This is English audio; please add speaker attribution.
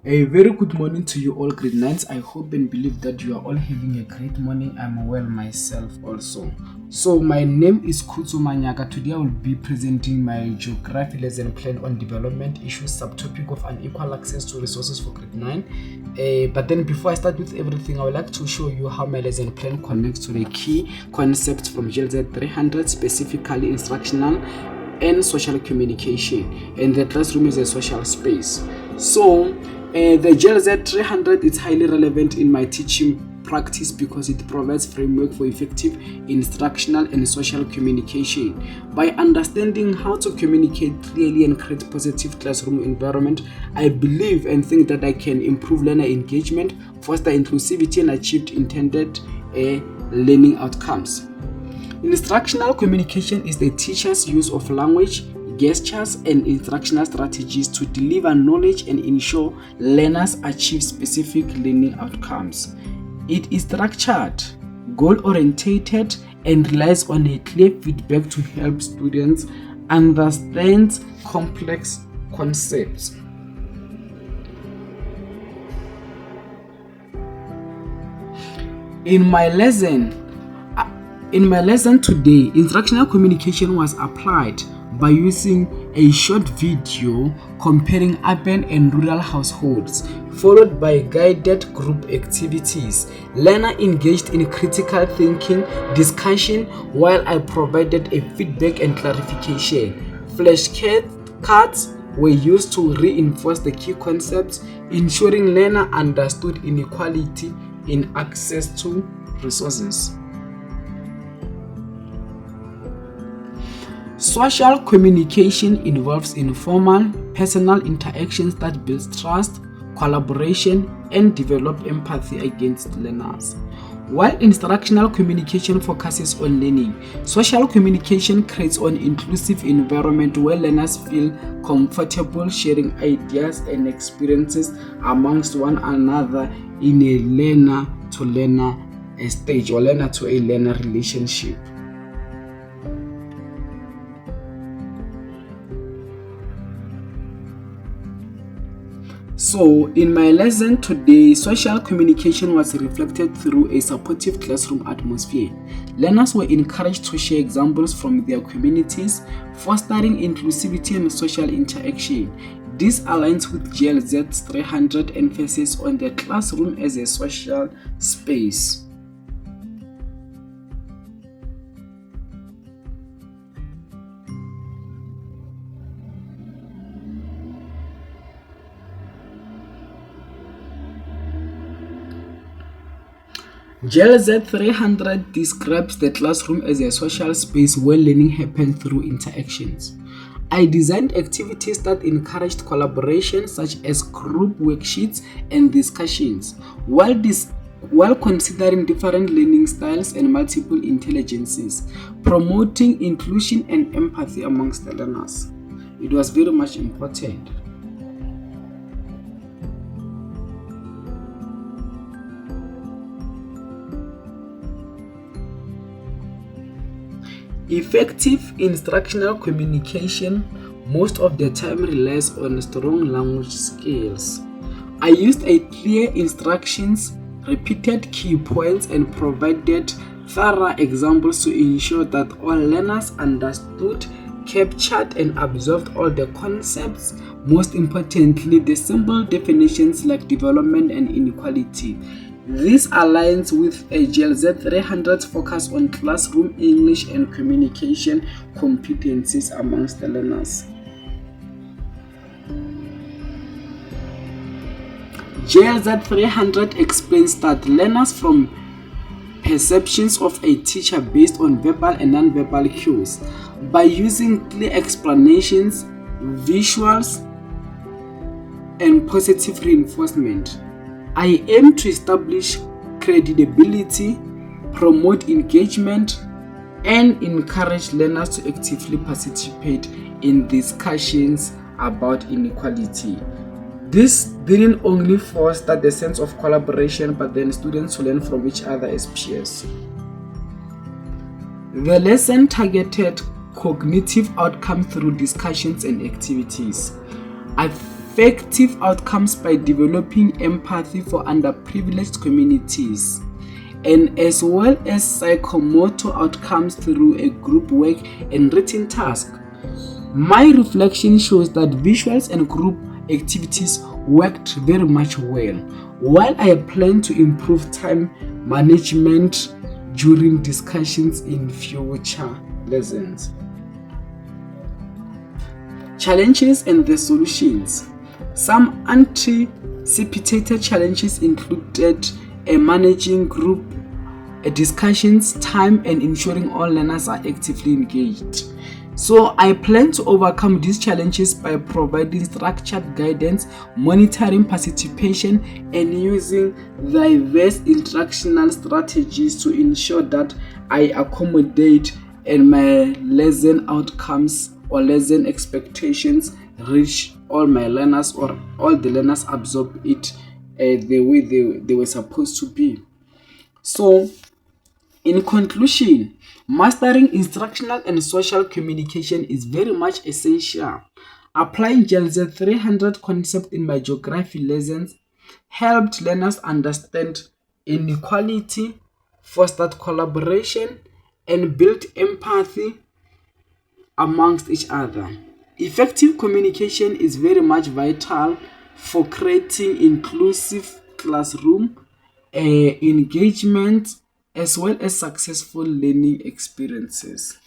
Speaker 1: A very good morning to you all, grade 9s. I hope and believe that you are all having a great morning. I'm well myself also. So my name is Kutsu Manyaka. Today I will be presenting my geography lesson plan on development issues, subtopic of unequal access to resources for grade 9. But then before I start with everything, I would like to show you how my lesson plan connects to the key concepts from GLZ 300, specifically instructional and social communication, and the classroom is a social space. So the GLZ 300 is highly relevant in my teaching practice because it provides framework for effective instructional and social communication. By understanding how to communicate clearly and create positive classroom environment, I believe and think that I can improve learner engagement, foster inclusivity, and achieve intended learning outcomes. Instructional communication is the teacher's use of language, gestures, and instructional strategies to deliver knowledge and ensure learners achieve specific learning outcomes. It is structured, goal-oriented, and relies on a clear feedback to help students understand complex concepts. In my lesson today, instructional communication was applied by using a short video comparing urban and rural households, followed by guided group activities. Learner engaged in critical thinking discussion while I provided a feedback and clarification. Flashcards were used to reinforce the key concepts, ensuring learner understood inequality in access to resources. Social communication involves informal, personal interactions that build trust, collaboration, and develop empathy against learners. While instructional communication focuses on learning, social communication creates an inclusive environment where learners feel comfortable sharing ideas and experiences amongst one another in a learner-to-learner stage or learner-to-a-learner relationship. So, in my lesson today, social communication was reflected through a supportive classroom atmosphere. Learners were encouraged to share examples from their communities, fostering inclusivity and social interaction. This aligns with GLZ's 300 emphasis on the classroom as a social space. GLZ 300 describes the classroom as a social space where learning happens through interactions. I designed activities that encouraged collaboration, such as group worksheets and discussions, while considering different learning styles and multiple intelligences, promoting inclusion and empathy amongst the learners. It was very much important. Effective instructional communication most of the time relies on strong language skills. I used a clear instructions, repeated key points, and provided thorough examples to ensure that all learners understood, captured, and absorbed all the concepts, most importantly, the simple definitions like development and inequality. This aligns with a GLZ 300's focus on classroom English and communication competencies amongst the learners. GLZ 300 explains that learners from perceptions of a teacher based on verbal and non-verbal cues. By using clear explanations, visuals, and positive reinforcement, I aim to establish credibility, promote engagement, and encourage learners to actively participate in discussions about inequality. This didn't only foster the sense of collaboration, but then students learn from each other as peers. The lesson targeted cognitive outcomes through discussions and activities. I effective outcomes by developing empathy for underprivileged communities, and as well as psychomotor outcomes through a group work and written task. My reflection shows that visuals and group activities worked very much well, while I plan to improve time management during discussions in future lessons. Challenges and the solutions. Some anticipated challenges included managing group discussions, time, and ensuring all learners are actively engaged. So I plan to overcome these challenges by providing structured guidance, monitoring participation, and using diverse instructional strategies to ensure that I accommodate and my lesson outcomes or lesson expectations reach all my learners, or all the learners absorb it the way they were supposed to be. So in conclusion, mastering instructional and social communication is very much essential. Applying GLZ 300 concept in my geography lessons helped learners understand inequality, fostered collaboration, and built empathy amongst each other. Effective communication is very much vital for creating inclusive classroom engagement as well as successful learning experiences.